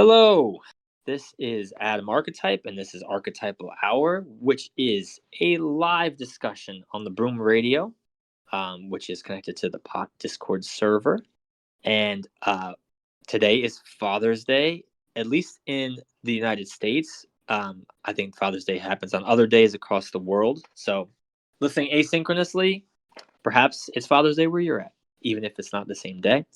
Hello, this is Adam Archetype, and this is Archetypal Hour, which is a live discussion on the Broom Radio, which is connected to the Pot Discord server. And today is Father's Day, at least in the United States. I think Father's Day happens on other days across the world. So, listening asynchronously, perhaps it's Father's Day where you're at, even if it's not the same day.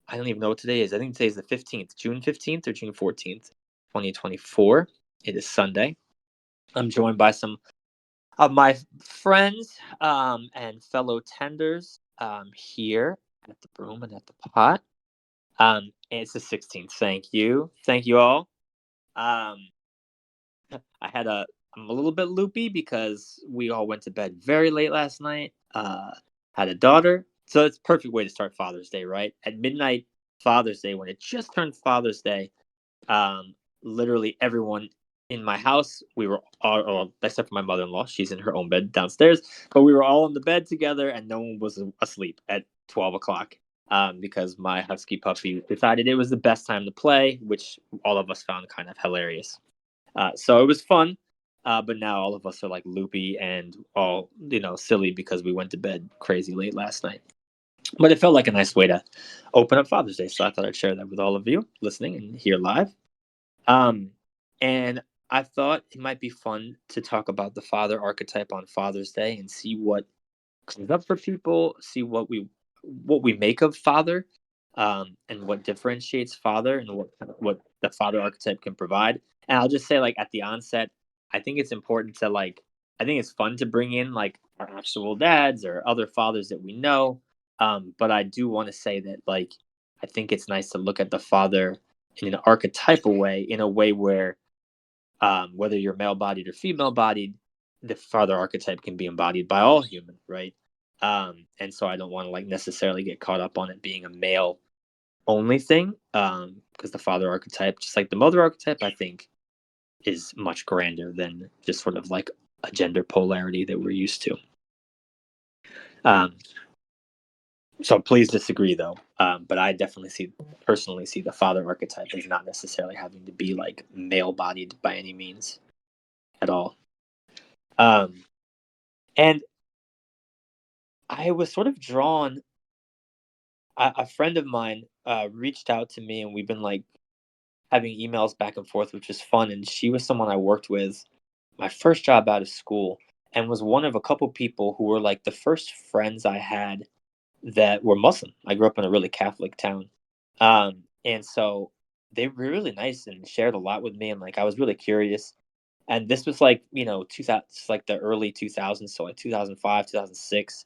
I don't even know what today is. I think today is the 15th, June 15th or June 14th, 2024. It is Sunday. I'm joined by some of my friends and fellow tenders here at the Broom and at the Pot. And it's the 16th. Thank you. Thank you all. Um, I'm a little bit loopy because we all went to bed very late last night. Had a daughter. So it's a perfect way to start Father's Day, right? At midnight, Father's Day, when it just turned Father's Day, literally everyone in my house, we were all, except for my mother-in-law, she's in her own bed downstairs, but we were all in the bed together and no one was asleep at 12 o'clock because my husky puppy decided it was the best time to play, which all of us found kind of hilarious. So it was fun. But now all of us are like loopy and all, silly because we went to bed crazy late last night. But it felt like a nice way to open up Father's Day. So I thought I'd share that with all of you listening and here live. And I thought it might be fun to talk about the father archetype on Father's Day and see what comes up for people, see what we make of father, and what differentiates father and what the father archetype can provide. And I'll just say, like, at the onset, I think it's important to I think it's fun to bring in like our actual dads or other fathers that we know. But I do want to say that I think it's nice to look at the father in an archetypal way, in a way where whether you're male-bodied or female-bodied, the father archetype can be embodied by all human, right? And so I don't want to necessarily get caught up on it being a male only thing, because the father archetype, just like the mother archetype, I think is much grander than just sort of like a gender polarity that we're used to. So please disagree though. But I definitely personally see the father archetype as not necessarily having to be like male bodied by any means at all. And I was sort of drawn. A friend of mine reached out to me, and we've been like having emails back and forth, which is fun. And she was someone I worked with my first job out of school, and was one of a couple people who were like the first friends I had that were Muslim. I grew up in a really Catholic town. And so they were really nice and shared a lot with me. And like, I was really curious. And this was like, 2000, like the early 2000s. So like 2005, 2006,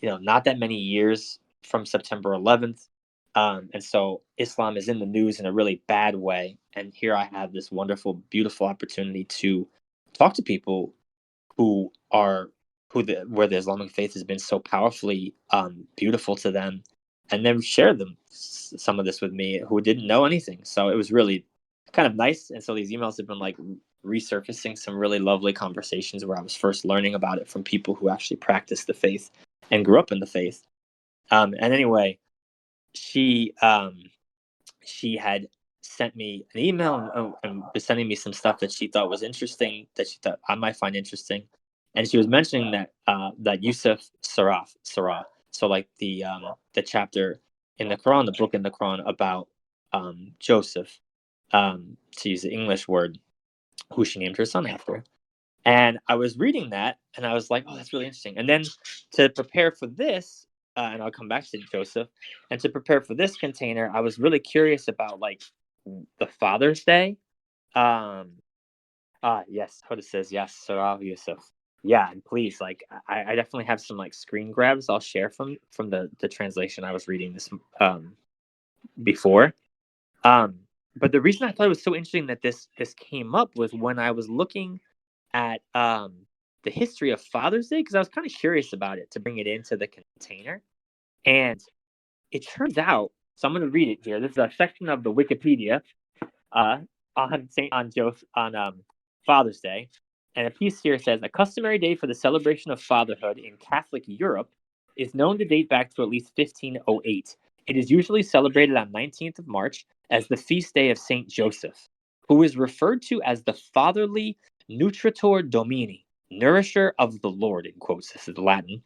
not that many years from September 11th. And so Islam is in the news in a really bad way. And here I have this wonderful, beautiful opportunity to talk to people who are where the Islamic faith has been so powerfully beautiful to them, and then share some of this with me who didn't know anything. So it was really kind of nice. And so these emails have been like resurfacing some really lovely conversations where I was first learning about it from people who actually practice the faith and grew up in the faith. And anyway, she had sent me an email and was sending me some stuff that she thought was interesting, that she thought I might find interesting. And she was mentioning that Yusuf Surah. So like the chapter in the Quran, the book in the Quran about Joseph, to use the English word, who she named her son after. And I was reading that, and I was like, "Oh, that's really interesting." And then to prepare for this, and I'll come back to Joseph, and to prepare for this container, I was really curious about like the Father's Day. Um, yes, Hoda says yes, Surah Yusuf. Yeah, and please, like, I definitely have some like screen grabs I'll share from the translation I was reading this before. But the reason I thought it was so interesting that this came up was when I was looking at the history of Father's Day, because I was kind of curious about it to bring it into the container. And it turns out, so I'm going to read it here. This is a section of the Wikipedia on Father's Day. And a piece here says, a customary day for the celebration of fatherhood in Catholic Europe is known to date back to at least 1508. It is usually celebrated on 19th of March as the feast day of Saint Joseph, who is referred to as the fatherly nutritor Domini, nourisher of the Lord, in quotes, this is Latin,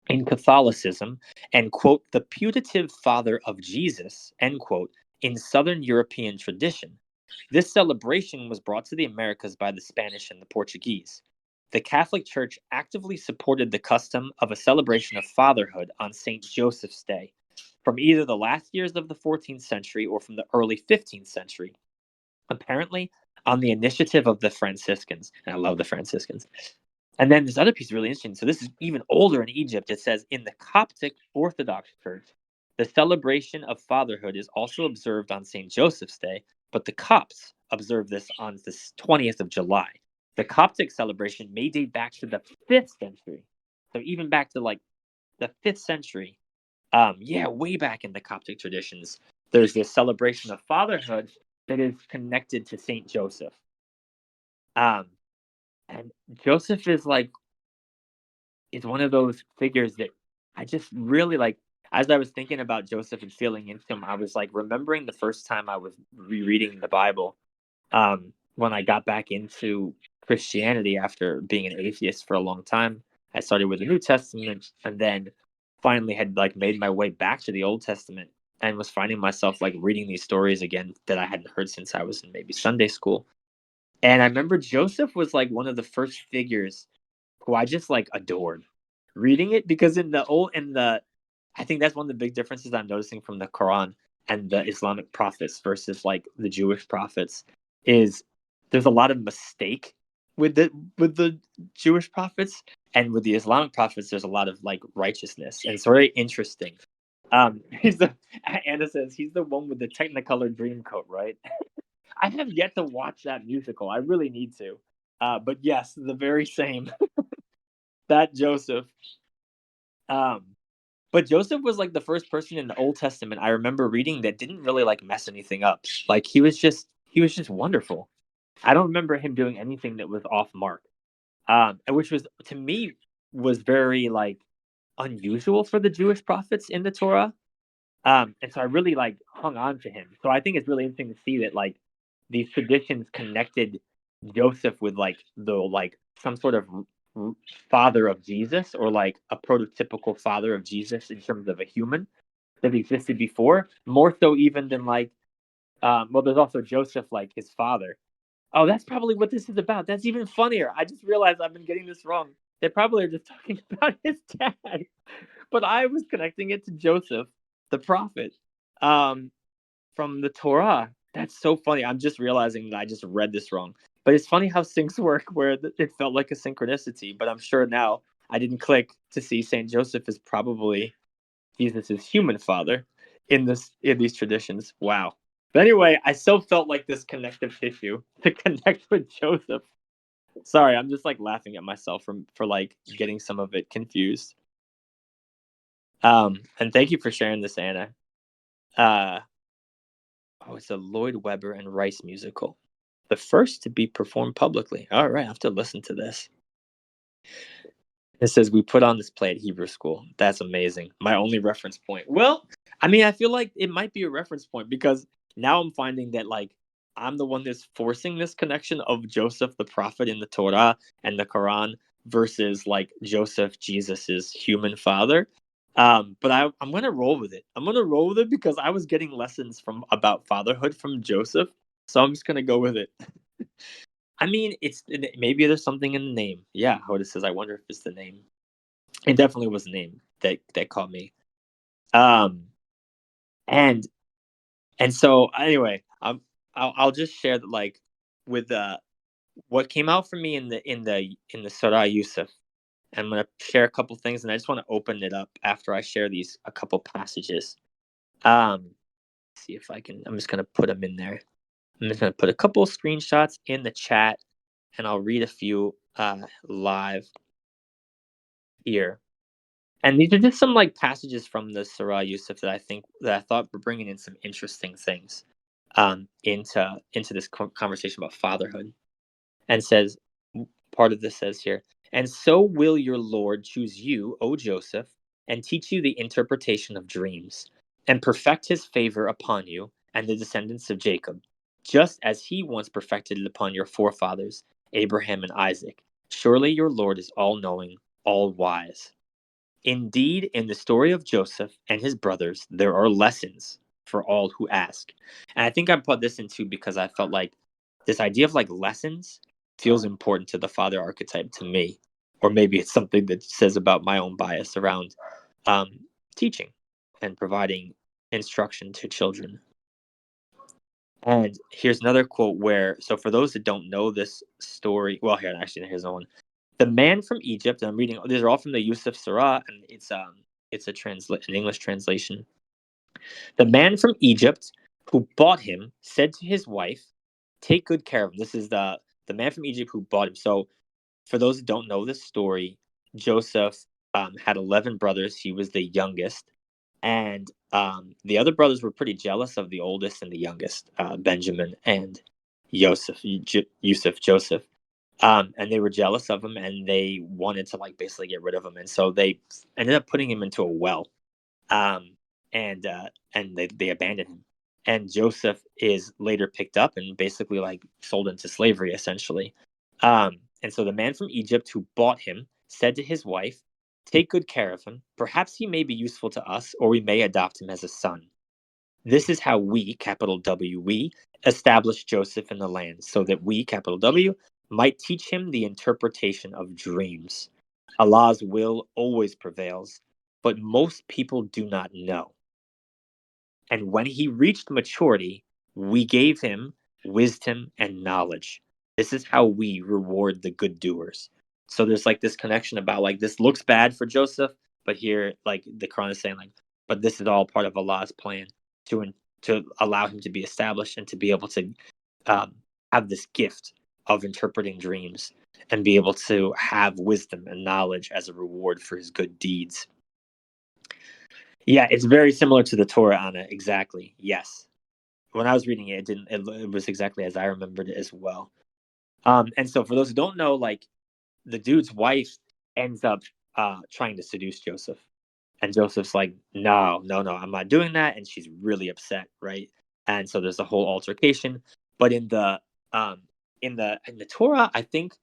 in Catholicism, and, quote, the putative father of Jesus, end quote, in Southern European tradition. This celebration was brought to the Americas by the Spanish and the Portuguese. The Catholic Church actively supported the custom of a celebration of fatherhood on St. Joseph's Day from either the last years of the 14th century or from the early 15th century, apparently on the initiative of the Franciscans. And I love the Franciscans. And then this other piece is really interesting. So this is even older in Egypt. It says, in the Coptic Orthodox Church, the celebration of fatherhood is also observed on St. Joseph's Day, but the Copts observe this on the 20th of July. The Coptic celebration may date back to the 5th century. So even back to like the 5th century, way back in the Coptic traditions, there's this celebration of fatherhood that is connected to Saint Joseph. And Joseph is one of those figures that I just really like. As I was thinking about Joseph and feeling into him, I was like remembering the first time I was rereading the Bible, when I got back into Christianity after being an atheist for a long time. I started with the New Testament and then finally had like made my way back to the Old Testament and was finding myself like reading these stories again that I hadn't heard since I was in maybe Sunday school. And I remember Joseph was like one of the first figures who I just like adored reading it, because I think that's one of the big differences I'm noticing from the Quran and the Islamic prophets versus like the Jewish prophets is there's a lot of mistake with the Jewish prophets, and with the Islamic prophets there's a lot of like righteousness, and it's very interesting. He's the Anna says he's the one with the Technicolor Dreamcoat, right? I have yet to watch that musical. I really need to. But yes, the very same. That Joseph. Um, but Joseph was like the first person in the Old Testament I remember reading that didn't really like mess anything up. Like he was just wonderful. I don't remember him doing anything that was off mark. And which was to me was very like unusual for the Jewish prophets in the Torah. And so I really like hung on to him. So I think it's really interesting to see that like these traditions connected Joseph with like the like some sort of father of Jesus, or like a prototypical father of Jesus in terms of a human that existed before, more so even than like well, there's also Joseph like his father. Oh, that's probably what this is about. That's even funnier. I just realized I've been getting this wrong. They probably are just talking about his dad, but I was connecting it to Joseph, the prophet, um, from the Torah. That's so funny. I'm just realizing that I just read this wrong. But it's funny how syncs work, where it felt like a synchronicity. But I'm sure now I didn't click to see Saint Joseph is probably Jesus' human father in these traditions. Wow. But anyway, I still felt like this connective tissue to connect with Joseph. Sorry, I'm just like laughing at myself for like getting some of it confused. And thank you for sharing this, Anna. Uh, it's a Lloyd Webber and Rice musical, the first to be performed publicly. All right, I have to listen to this. It says we put on this play at Hebrew school. That's amazing. My only reference point. Well, I mean, I feel like it might be a reference point because now I'm finding that like I'm the one that's forcing this connection of Joseph the prophet in the Torah and the Quran versus like Joseph, Jesus's human father. But I'm gonna roll with it. I'm gonna roll with it because I was getting lessons from about fatherhood from Joseph, so I'm just gonna go with it. I mean, maybe there's something in the name. Yeah, Hoda says, I wonder if it's the name. It definitely was the name that caught me. Um, and so anyway, I'll just share that like with what came out for me in the Surah Yusuf. I'm gonna share a couple things, and I just want to open it up after I share these a couple passages. Um, see if I can. I'm just gonna put them in there. I'm just gonna put a couple screenshots in the chat, and I'll read a few live here. And these are just some like passages from the Surah Yusuf that I thought were bringing in some interesting things into this conversation about fatherhood. And says, part of this says here, and so will your Lord choose you, O Joseph, and teach you the interpretation of dreams. and perfect his favor upon you and the descendants of Jacob, just as he once perfected it upon your forefathers, Abraham and Isaac. Surely your Lord is all knowing, all wise. Indeed, in the story of Joseph and his brothers, there are lessons for all who ask. And I think I put this into because I felt like this idea of like lessons feels important to the father archetype to me. Or maybe it's something that says about my own bias around um, teaching and providing instruction to children. And here's another quote where, so for those that don't know this story, well, here, actually, here's one. The man from Egypt, and I'm reading, these are all from the Yusuf Surah, and it's an English translation. The man from Egypt who bought him said to his wife, take good care of him. This is the man from Egypt who bought him. So for those that don't know this story, Joseph had 11 brothers. He was the youngest. And the other brothers were pretty jealous of the oldest and the youngest, Benjamin and Yusuf, Joseph. And they were jealous of him, and they wanted to like basically get rid of him. And so they ended up putting him into a well, um, and they abandoned him. And Joseph is later picked up and basically like sold into slavery, essentially. And so the man from Egypt who bought him said to his wife, take good care of him. Perhaps he may be useful to us, or we may adopt him as a son. This is how we, capital W, we, established Joseph in the land, so that we, capital W, might teach him the interpretation of dreams. Allah's will always prevails, but most people do not know. And when he reached maturity, we gave him wisdom and knowledge. This is how we reward the good doers. So there's like this connection about like this looks bad for Joseph, but here like the Quran is saying like, but this is all part of Allah's plan to to allow him to be established and to be able to um, have this gift of interpreting dreams and be able to have wisdom and knowledge as a reward for his good deeds. Yeah, it's very similar to the Torah, Anna. Exactly. Yes. When I was reading it, it didn't. It was exactly as I remembered it as well. And so for those who don't know, like the dude's wife ends up trying to seduce Joseph, and Joseph's like, no, no, no, I'm not doing that, and she's really upset, right? And so there's a whole altercation. But um in the Torah, I think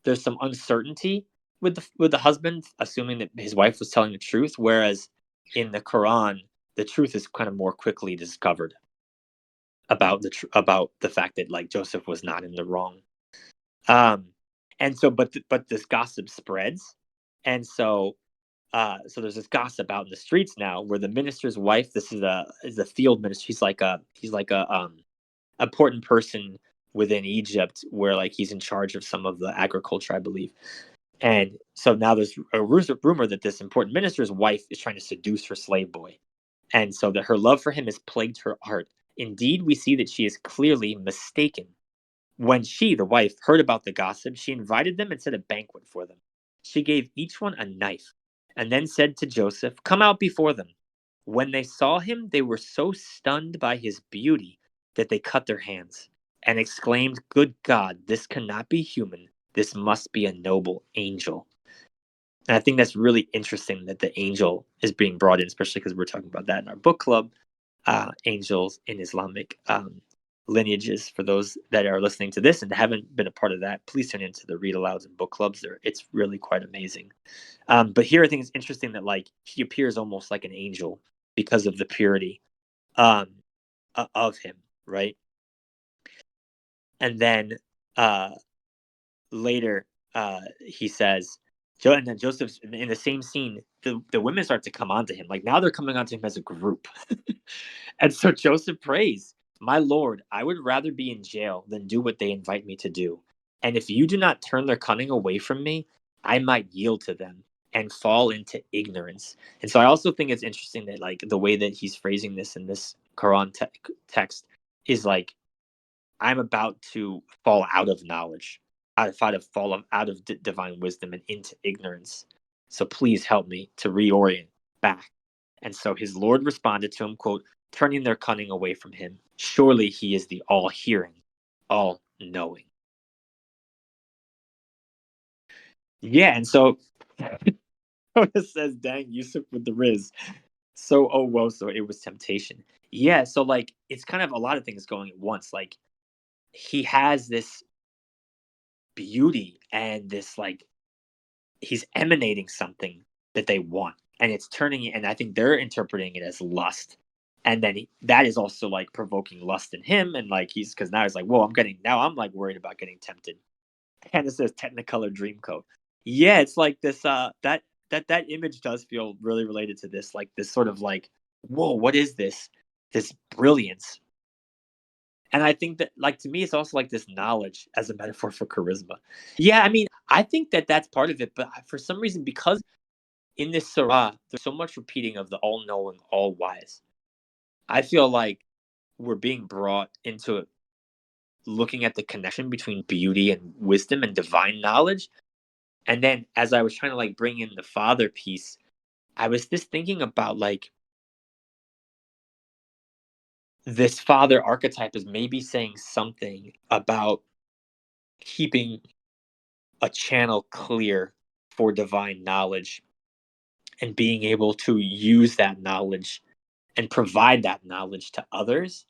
there's some uncertainty with the husband, assuming that his wife was telling the truth, whereas in the Quran, the truth is kind of more quickly discovered about about the fact that like Joseph was not in the wrong. Um, and so, but this gossip spreads, and so so there's this gossip out in the streets now where the minister's wife, this is a field minister. He's like a important person within Egypt where like he's in charge of some of the agriculture, I believe. And so now there's a rumor that this important minister's wife is trying to seduce her slave boy. And so that her love for him has plagued her heart. Indeed, we see that she is clearly mistaken. When she, the wife, heard about the gossip, she invited them and set a banquet for them. She gave each one a knife, and then said to Joseph, come out before them. When they saw him, they were so stunned by his beauty that they cut their hands, and exclaimed, good God, this cannot be human. This must be a noble angel. And I think that's really interesting that the angel is being brought in, especially because we're talking about that in our book club, angels in Islamic lineages. For those that are listening to this and haven't been a part of that, please tune into the read alouds and book clubs. It's really quite amazing. But here I think it's interesting that like he appears almost like an angel because of the purity um, of him, right? And then uh, later he says, and then Joseph's in the same scene, the women start to come onto him. Like now they're coming onto him as a group. And so Joseph prays, my Lord, I would rather be in jail than do what they invite me to do. And if you do not turn their cunning away from me, I might yield to them and fall into ignorance. And so I also think it's interesting that like the way that he's phrasing this in this Quran text is like, I'm about to fall out of knowledge, out of divine wisdom and into ignorance. So please help me to reorient back. And so his Lord responded to him, quote, turning their cunning away from him. Surely he is the all-hearing, all-knowing. Yeah, and so it says, dang, Yusuf with the Riz. So, oh, well, so it was temptation. Yeah, so, like, it's kind of a lot of things going at once, like, he has this beauty and this, like, he's emanating something that they want, and it's turning it, and I think they're interpreting it as lust, and then that is also, like, provoking lust in him, and, like, because now he's like, "Whoa, I'm, like, worried about getting tempted." And it says Technicolor Dreamcoat. Yeah, it's like this, that image does feel really related to this, like, this sort of, like, "Whoa, what is this? This brilliance." And I think that, like, to me, it's also like this knowledge as a metaphor for charisma. Yeah, I mean, I think that that's part of it, but for some reason, because in this surah, there's so much repeating of the all-knowing, all-wise. I feel like we're being brought into looking at the connection between beauty and wisdom and divine knowledge. And then as I was trying to, like, bring in the father piece, I was just thinking about, like, this father archetype is maybe saying something about keeping a channel clear for divine knowledge and being able to use that knowledge and provide that knowledge to others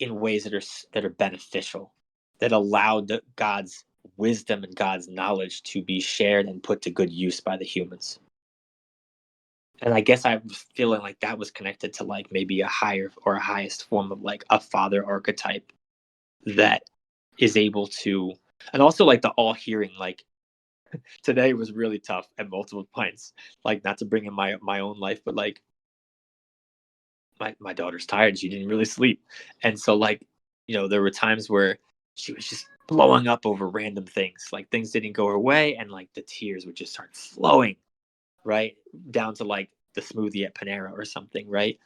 in ways that are beneficial, that allow God's wisdom and God's knowledge to be shared and put to good use by the humans. And I guess I was feeling like that was connected to, like, maybe a higher or a highest form of, like, a father archetype that is able to, and also, like, the all hearing, like, today was really tough at multiple points. Like, not to bring in my own life, but, like, my daughter's tired. She didn't really sleep, and so, like, there were times where she was just blowing up over random things. Like, things didn't go her way, and, like, the tears would just start flowing right down to, like, the smoothie at Panera or something, right?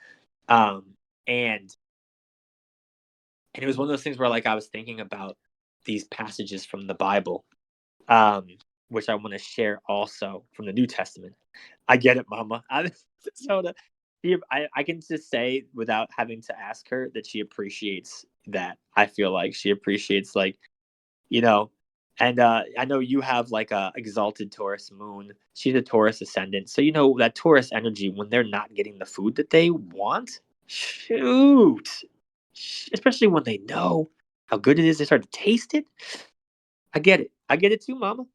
Um, and and it was one of those things where, like, I was thinking about these passages from the Bible, um, which I want to share also from the New Testament. I get it, Mama. So I can just say without having to ask her that she appreciates that. I feel like she appreciates, like, you know, and I know you have, like, a exalted Taurus moon. She's a Taurus ascendant, so that Taurus energy when they're not getting the food that they want. Shoot, especially when they know how good it is, they start to taste it. I get it. I get it too, Mama.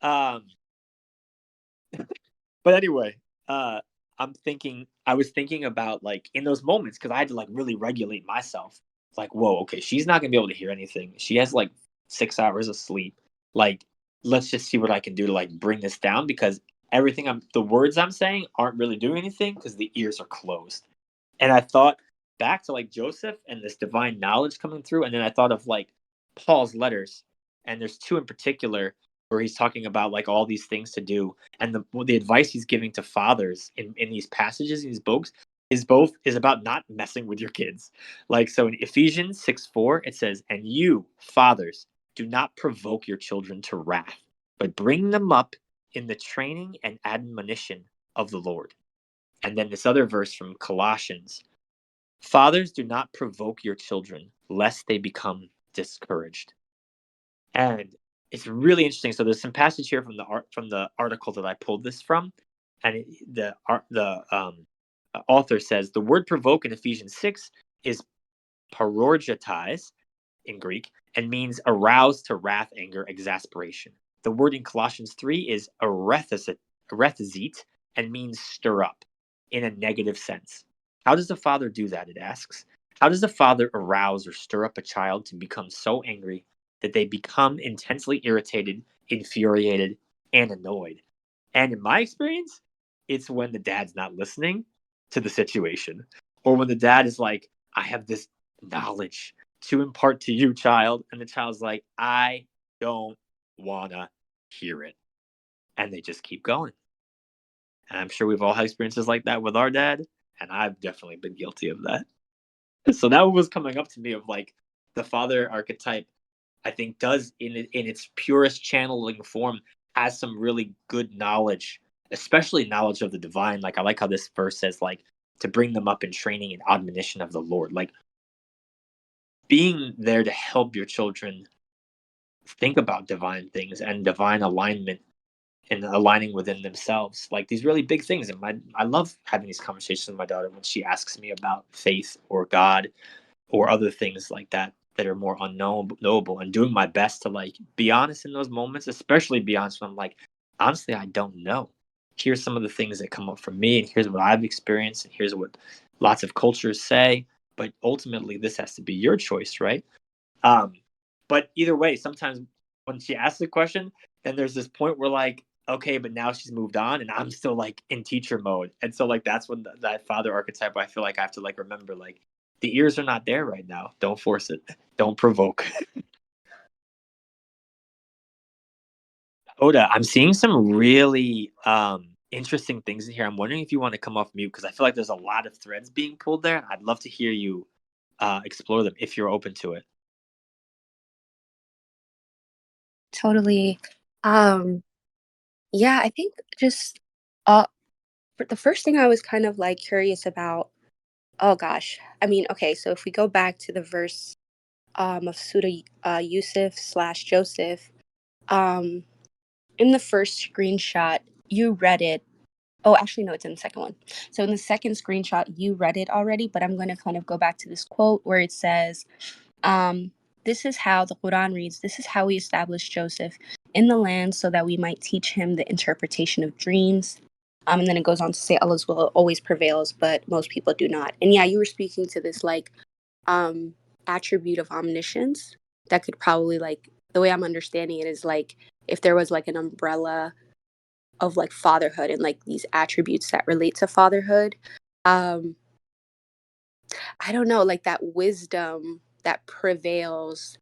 Um, but anyway, uh, I was thinking about, like, in those moments because I had to, like, really regulate myself. Like, whoa, okay, she's not gonna be able to hear anything. She has, like, 6 hours of sleep. Like, let's just see what I can do to, like, bring this down because the words I'm saying aren't really doing anything because the ears are closed. And I thought back to, like, Joseph and this divine knowledge coming through, and then I thought of, like, Paul's letters, and there's two in particular where he's talking about, like, all these things to do, and the advice he's giving to fathers in these passages, in these books, is about not messing with your kids. Like, so in Ephesians 6:4, it says, "And you, fathers, do not provoke your children to wrath, but bring them up in the training and admonition of the Lord." And then this other verse from Colossians: "Fathers, do not provoke your children, lest they become discouraged." And it's really interesting. So there's some passage here from the article that I pulled this from, and the author says the word provoke in Ephesians 6 is parorgitais in Greek and means arouse to wrath, anger, exasperation. The word in Colossians 3 is arethizite and means stir up in a negative sense. How does the father do that? It asks. How does the father arouse or stir up a child to become so angry that they become intensely irritated, infuriated, and annoyed? And in my experience, it's when the dad's not listening to the situation, or when the dad is like, I have this knowledge to impart to you, child. And the child's like, I don't want to hear it. And they just keep going. And I'm sure we've all had experiences like that with our dad. And I've definitely been guilty of that. So that was coming up to me of, like, the father archetype, I think, does in its purest channeling form has some really good knowledge, especially knowledge of the divine. Like, I like how this verse says, like, to bring them up in training and admonition of the Lord. Like, being there to help your children think about divine things and divine alignment and aligning within themselves, like these really big things. And I love having these conversations with my daughter when she asks me about faith or God or other things like that that are more unknowable, and doing my best to like be honest in those moments, especially be honest when I'm like, honestly, I don't know. Here's some of the things that come up for me, and here's what I've experienced, and here's what lots of cultures say. But ultimately, this has to be your choice, right? Um, but either way, sometimes when she asks the question, then there's this point where like, okay, but now she's moved on, and I'm still like in teacher mode, and so like that's when that father archetype, I feel like I have to like remember like the ears are not there right now. Don't force it. Don't provoke. Oda, I'm seeing some really interesting things in here. I'm wondering if you want to come off mute because I feel like there's a lot of threads being pulled there. I'd love to hear you explore them if you're open to it. Totally. Yeah, I think just the first thing I was kind of like curious about, oh gosh. I mean, okay, so if we go back to the verse of Surah Yusuf slash Joseph, um, in the first screenshot, you read it. Oh, actually, no, it's in the second one. So in the second screenshot, you read it already, but I'm going to kind of go back to this quote where it says, um, this is how the Quran reads, this is how we established Joseph in the land so that we might teach him the interpretation of dreams. And then it goes on to say Allah's will always prevails, but most people do not. And yeah, you were speaking to this like um, attribute of omniscience that could probably like, the way I'm understanding it is like if there was like an umbrella of like fatherhood and like these attributes that relate to fatherhood. Um, I don't know, like that wisdom that prevails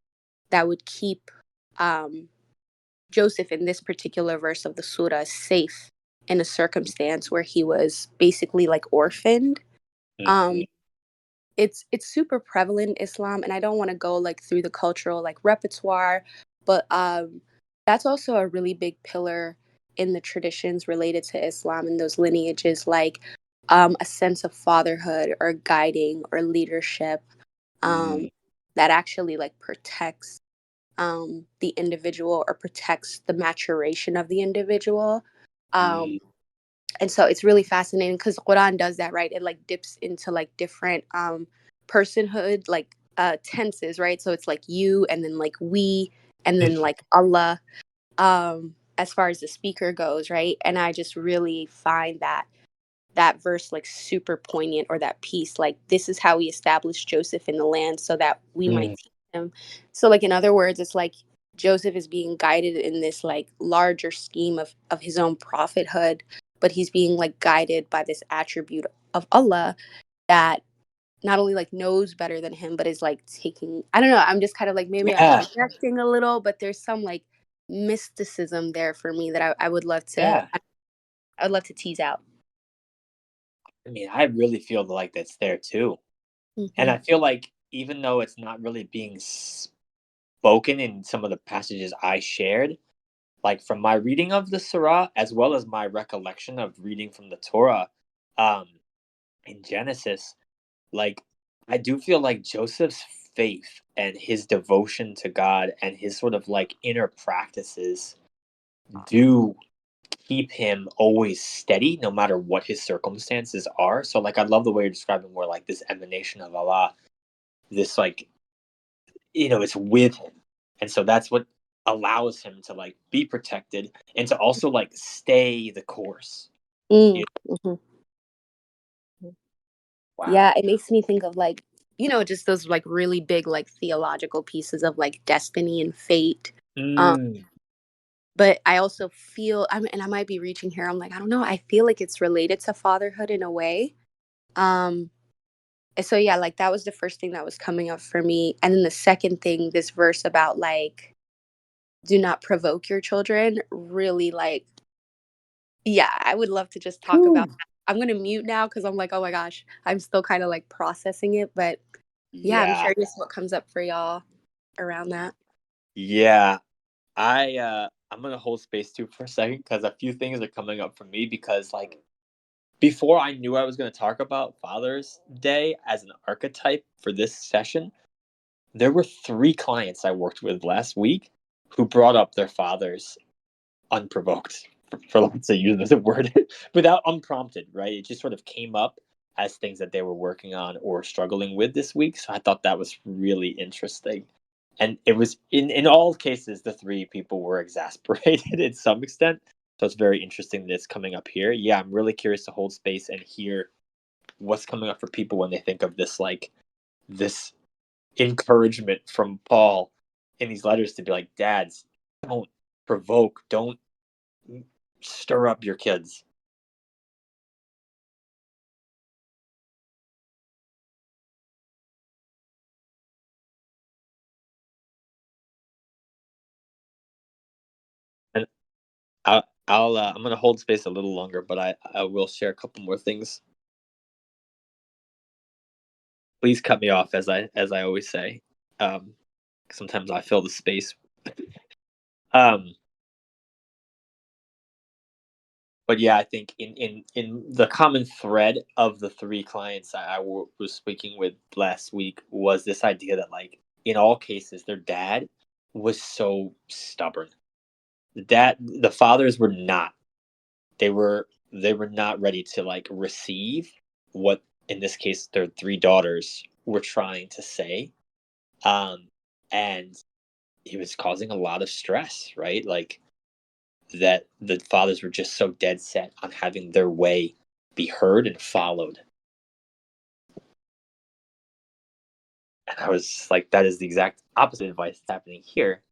that would keep um, Joseph in this particular verse of the surah safe in a circumstance where he was basically like orphaned. Mm-hmm. Um, it's super prevalent in Islam, and I don't want to go like through the cultural like repertoire, but that's also a really big pillar in the traditions related to Islam and those lineages, like a sense of fatherhood or guiding or leadership um, that actually like protects the individual or protects the maturation of the individual. Um, and so it's really fascinating because Quran does that, right? It like dips into like different personhood, like tenses, right? So it's like you and then like we and then like Allah as far as the speaker goes, right? And I just really find that verse like super poignant, or that piece like this is how we established Joseph in the land so that we might teach him. So like in other words, it's like Joseph is being guided in this like larger scheme of his own prophethood, but he's being like guided by this attribute of Allah that not only like knows better than him but is like taking, I don't know, I'm just kind of like, maybe I'm Yeah, projecting a little, but there's some like mysticism there for me that I would love to, yeah. I would love to tease out. I mean, I really feel like that's there too. And Hmm. I feel like even though it's not really being spoken in some of the passages I shared, like from my reading of the Surah, as well as my recollection of reading from the Torah um, in Genesis, like I do feel like Joseph's faith and his devotion to God and his sort of like inner practices do keep him always steady no matter what his circumstances are. So like I love the way you're describing more like this emanation of Allah, this like it's with him. And so that's what allows him to like be protected and to also like stay the course. Mm, You mhm. Wow. Yeah, it makes me think of like, just those like really big like theological pieces of like destiny and fate. Um, Mm, but I also feel, and I might be reaching here. I'm like, I don't know. I feel like it's related to fatherhood in a way. Um, and so yeah, like that was the first thing that was coming up for me. And then the second thing, this verse about like, do not provoke your children, really like, yeah, I would love to just talk about whew. that. I'm gonna mute now because I'm like, oh my gosh, I'm still kind of like processing it. But yeah, I'm Yeah. curious what comes up for y'all around that. Yeah. I'm gonna hold space too for a second because a few things are coming up for me because like before I knew I was gonna talk about Father's Day as an archetype for this session, there were 3 clients I worked with last week who brought up their fathers unprovoked. for let's say use the word without unprompted, right? It just sort of came up as things that they were working on or struggling with this week. So I thought that was really interesting. And it was in all cases the three people were exasperated in some extent. So it's very interesting that it's coming up here. Yeah, I'm really curious to hold space and hear what's coming up for people when they think of this like this encouragement from Paul in these letters to be like, dads, don't provoke, don't stir up your kids. And I'm gonna hold space a little longer, but I will share a couple more things. Please cut me off as I always say. Um, Sometimes I fill the space. Um, but yeah, I think in the common thread of the three clients was speaking with last week was this idea that like in all cases their dad was so stubborn. The fathers were not. They were not ready to like receive what in this case their three daughters were trying to say. And it was causing a lot of stress, right? Like that the fathers were just so dead set on having their way be heard and followed. And I was like, that is the exact opposite advice that's happening here.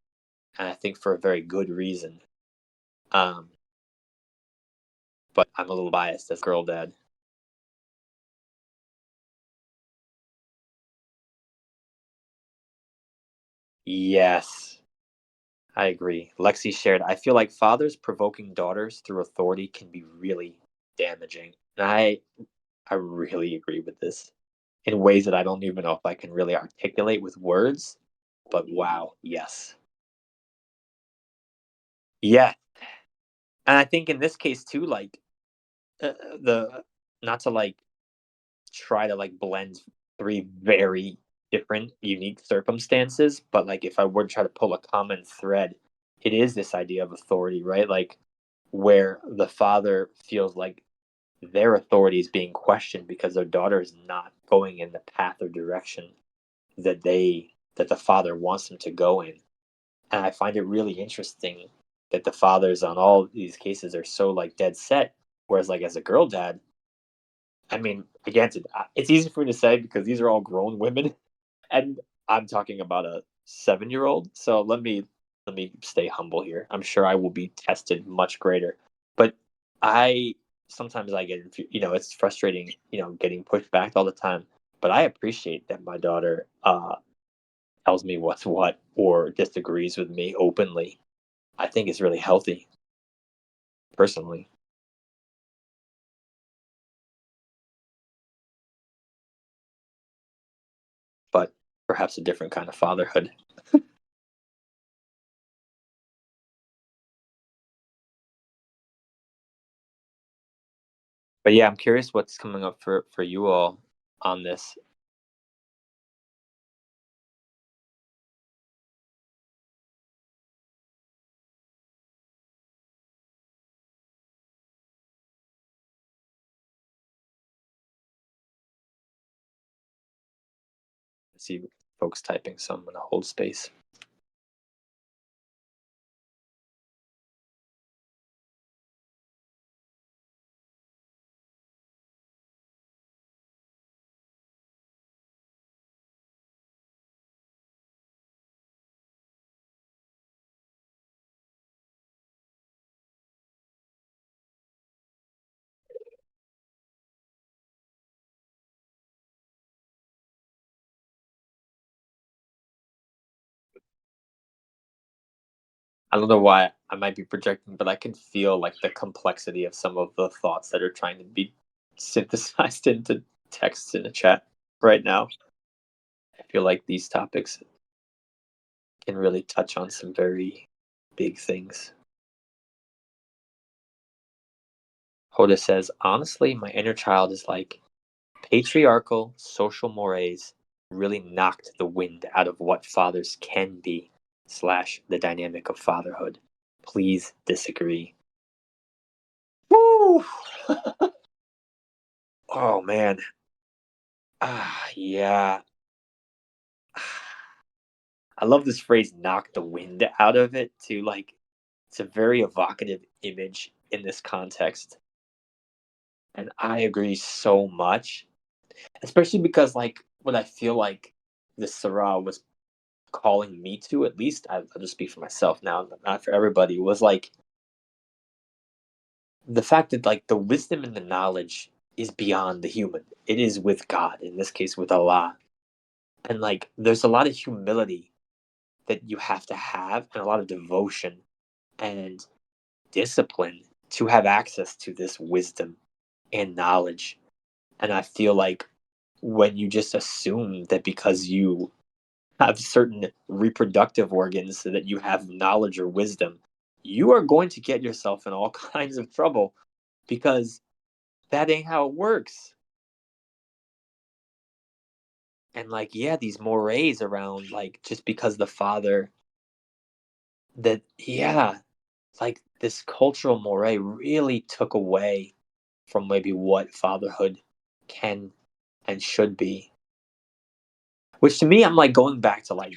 And I think for a very good reason. Um, but I'm a little biased as girl dad. Yes, I agree. Lexi shared, I feel like fathers provoking daughters through authority can be really damaging. And I really agree with this in ways that I don't even know if I can really articulate with words. But wow, yes. Yeah. And I think in this case too, like the not to like try to like blend three very different, unique circumstances, but like if I were to try to pull a common thread, it is this idea of authority, right? Like where the father feels like their authority is being questioned because their daughter is not going in the path or direction that the father wants them to go in. And I find it really interesting that the fathers on all these cases are so like dead set. Whereas like as a girl dad, I mean, again, it's easy for me to say because these are all grown women, and I'm talking about a 7-year old. So let me stay humble here. I'm sure I will be tested much greater, but I sometimes I get it's frustrating getting pushed back all the time. But I appreciate that my daughter tells me what's what or disagrees with me openly. I think it's really healthy, personally, but perhaps a different kind of fatherhood. But yeah, I'm curious what's coming up for you all on this. I see folks typing, so I'm gonna hold space. I don't know why I might be projecting, but I can feel like the complexity of some of the thoughts that are trying to be synthesized into texts in a chat right now. I feel like these topics can really touch on some very big things. Hoda says, honestly, my inner child is like patriarchal social mores really knocked the wind out of what fathers can be / the dynamic of fatherhood. Please disagree. Whew. Oh man. Yeah. I love this phrase knock the wind out of it too. Like it's a very evocative image in this context. And I agree so much. Especially because like what I feel like this Surah was calling me to, at least I'll just speak for myself now, not for everybody, was like the fact that like the wisdom and the knowledge is beyond the human. It is with God, in this case with Allah. And like there's a lot of humility that you have to have and a lot of devotion and discipline to have access to this wisdom and knowledge. And I feel like when you just assume that because you have certain reproductive organs so that you have knowledge or wisdom, you are going to get yourself in all kinds of trouble because that ain't how it works. And like, yeah, these mores around like just because the father that yeah, like this cultural moray really took away from maybe what fatherhood can and should be. Which to me, I'm like going back to like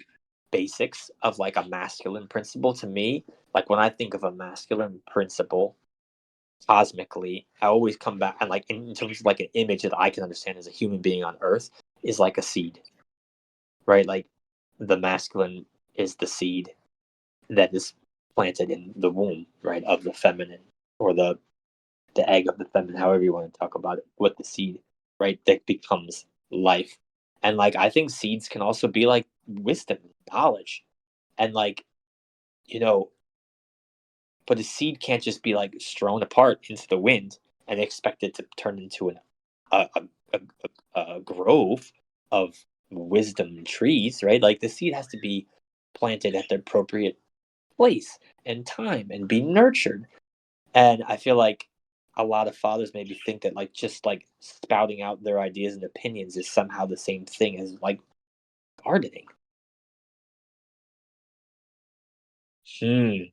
basics of like a masculine principle. To me, like when I think of a masculine principle cosmically, I always come back and like in terms of like an image that I can understand as a human being on Earth is like a seed, right? Like the masculine is the seed that is planted in the womb, right, of the feminine or the egg of the feminine, however you want to talk about it, with the seed, right, that becomes life. And like I think seeds can also be like wisdom, knowledge, and like you know, but a seed can't just be like strewn apart into the wind and expect it to turn into a, a, a, a grove of wisdom trees, right? Like the seed has to be planted at the appropriate place and time and be nurtured. And I feel like a lot of fathers maybe think that like just like spouting out their ideas and opinions is somehow the same thing as like gardening. Hmm,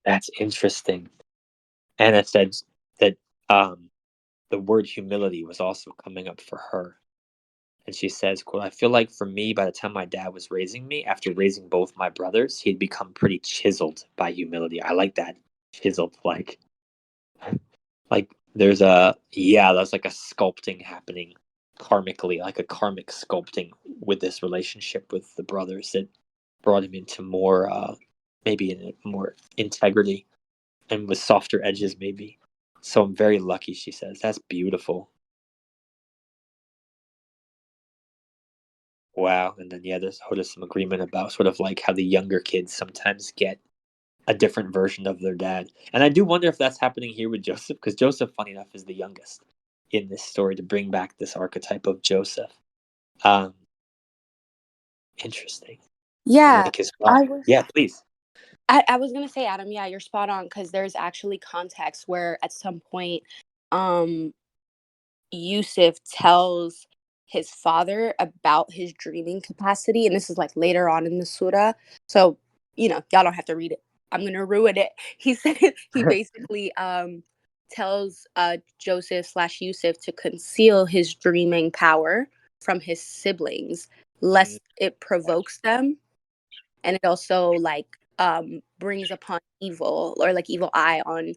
that's interesting. And it said that the word humility was also coming up for her. And she says, quote, I feel like for me, by the time my dad was raising me, after raising both my brothers, he had become pretty chiseled by humility. I like that. Chiseled, like there's a yeah, that's like a sculpting happening karmically, like a karmic sculpting with this relationship with the brothers that brought him into more maybe in more integrity and with softer edges maybe. So I'm very lucky, she says. That's beautiful. Wow. And then yeah, there's sort of some agreement about sort of like how the younger kids sometimes get a different version of their dad. And I do wonder if that's happening here with Joseph, because Joseph, funny enough, is the youngest in this story to bring back this archetype of Joseph. Um, interesting. And Yeah, like his I father. was Yeah, please. I was gonna say, Adam, yeah, you're spot on because there's actually context where at some point, um, Yusuf tells his father about his dreaming capacity, and this is like later on in the surah. So, y'all don't have to read it. I'm gonna ruin it. He said he basically tells Joseph slash Yusuf to conceal his dreaming power from his siblings, Mm, lest it provokes them, and it also like brings upon evil or like evil eye on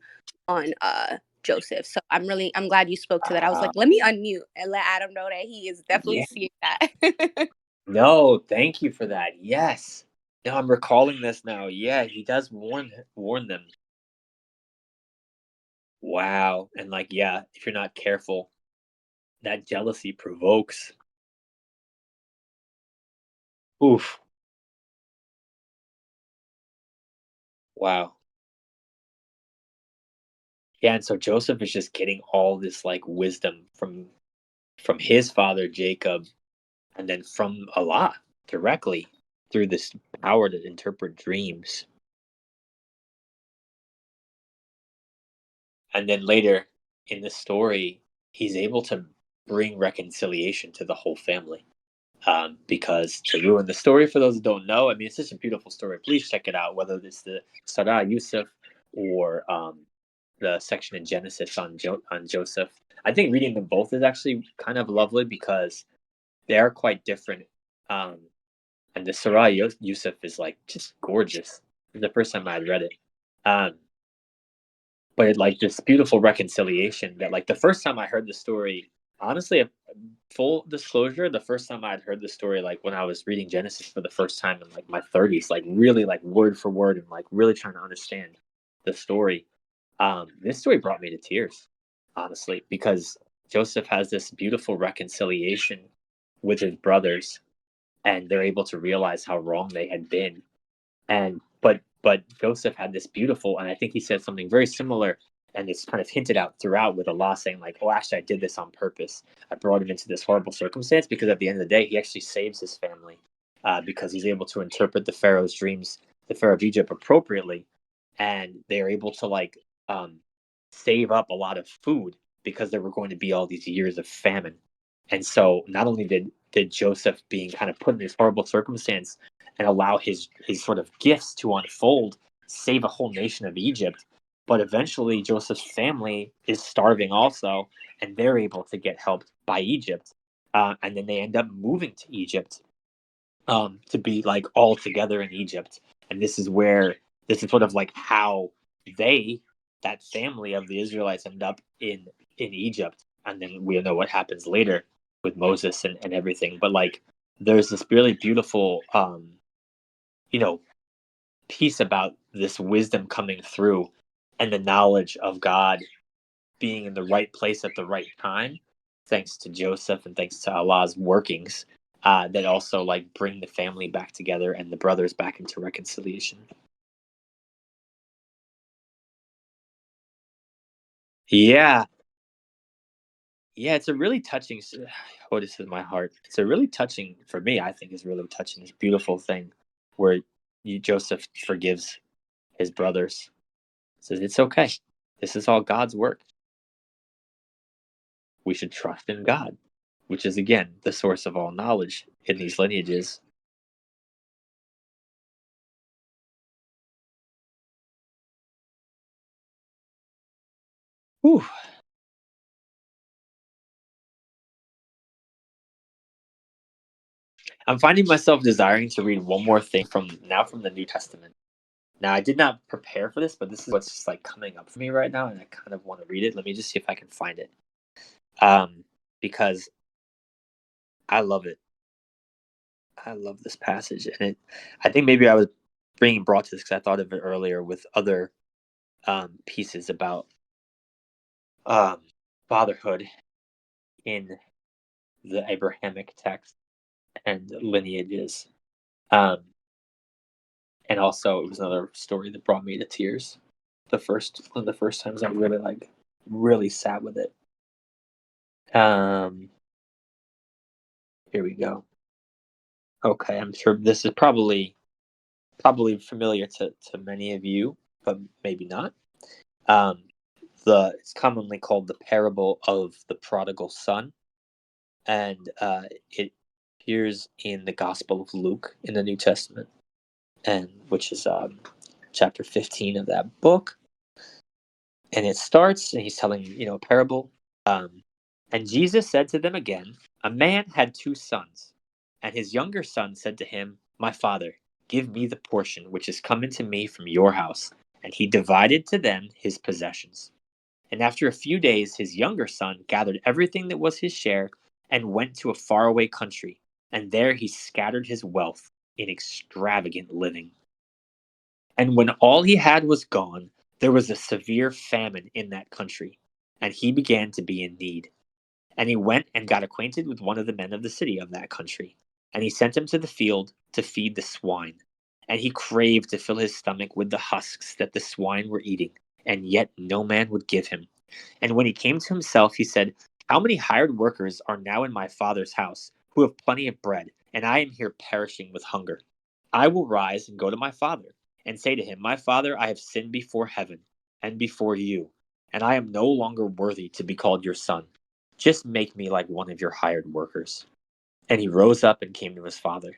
Joseph. So I'm glad you spoke to that. I was wow. like, let me unmute and let Adam know that he is definitely Yeah. seeing that. No, thank you for that. Yes. No, I'm recalling this now. Yeah, he does warn them. Wow. And like, yeah, if you're not careful, that jealousy provokes. Oof. Wow. Yeah, and so Joseph is just getting all this like wisdom from his father Jacob and then from Allah directly through this power to interpret dreams. And then later in the story, he's able to bring reconciliation to the whole family. Because to ruin the story for those who don't know, I mean, it's such a beautiful story. Please check it out, whether it's the Surah Yusuf or the section in Genesis on Joseph. I think reading them both is actually kind of lovely because they are quite different. Um, and the Surah Yusuf is like just gorgeous. It's the first time I had read it. Um, but it like this beautiful reconciliation that like the first time I heard the story, honestly, full disclosure, the first time I had heard the story, like when I was reading Genesis for the first time in like my 30s, like really like word for word and like really trying to understand the story. This story brought me to tears, honestly, because Joseph has this beautiful reconciliation with his brothers, and they're able to realize how wrong they had been. And but Joseph had this beautiful, and I think he said something very similar, and it's kind of hinted out throughout with Allah saying like, "Oh, actually, I did this on purpose. I brought him into this horrible circumstance because at the end of the day, he actually saves his family because he's able to interpret the Pharaoh's dreams, the Pharaoh of Egypt, appropriately, and they're able to like um, save up a lot of food because there were going to be all these years of famine. And so not only did Joseph being kind of put in this horrible circumstance and allow his sort of gifts to unfold, save a whole nation of Egypt, but eventually Joseph's family is starving also, and they're able to get helped by Egypt, and then they end up moving to Egypt to be like all together in Egypt. And this is sort of like how they, that family of the Israelites, end up in Egypt. And then we know what happens later with Moses and everything. But like there's this really beautiful you know, piece about this wisdom coming through and the knowledge of God being in the right place at the right time, thanks to Joseph and thanks to Allah's workings, that also like bring the family back together and the brothers back into reconciliation. Yeah, yeah, it's a really touching. Oh, this is my heart. It's a really touching for me. I think is really touching. This beautiful thing where Joseph forgives his brothers. Says it's okay. This is all God's work. We should trust in God, which is again the source of all knowledge in these lineages. Whew. I'm finding myself desiring to read one more thing from the New Testament. Now, I did not prepare for this, but this is what's just like coming up for me right now, and I kind of want to read it. Let me just see if I can find it, because I love it. I love this passage, and I think maybe I was being brought to this because I thought of it earlier with other pieces about um, fatherhood in the Abrahamic text and lineages. Um, and also, it was another story that brought me to tears. One of the first times I really really sat with it. Um, Here we go. Okay, I'm sure this is probably familiar to many of you, but maybe not. Um, the It's commonly called the parable of the prodigal son, and it appears in the Gospel of Luke in the New Testament, and which is chapter 15 of that book. And it starts, and he's telling a parable. Um, and Jesus said to them again, a man had two sons, and his younger son said to him, my father, give me the portion which is coming to me from your house. And he divided to them his possessions. And after a few days, his younger son gathered everything that was his share and went to a faraway country, and there he scattered his wealth in extravagant living. And when all he had was gone, there was a severe famine in that country, and he began to be in need. And he went and got acquainted with one of the men of the city of that country, and he sent him to the field to feed the swine. And he craved to fill his stomach with the husks that the swine were eating, and yet no man would give him. And when he came to himself, he said, how many hired workers are now in my father's house, who have plenty of bread, and I am here perishing with hunger? I will rise and go to my father, and say to him, my father, I have sinned before heaven and before you, and I am no longer worthy to be called your son. Just make me like one of your hired workers. And he rose up and came to his father.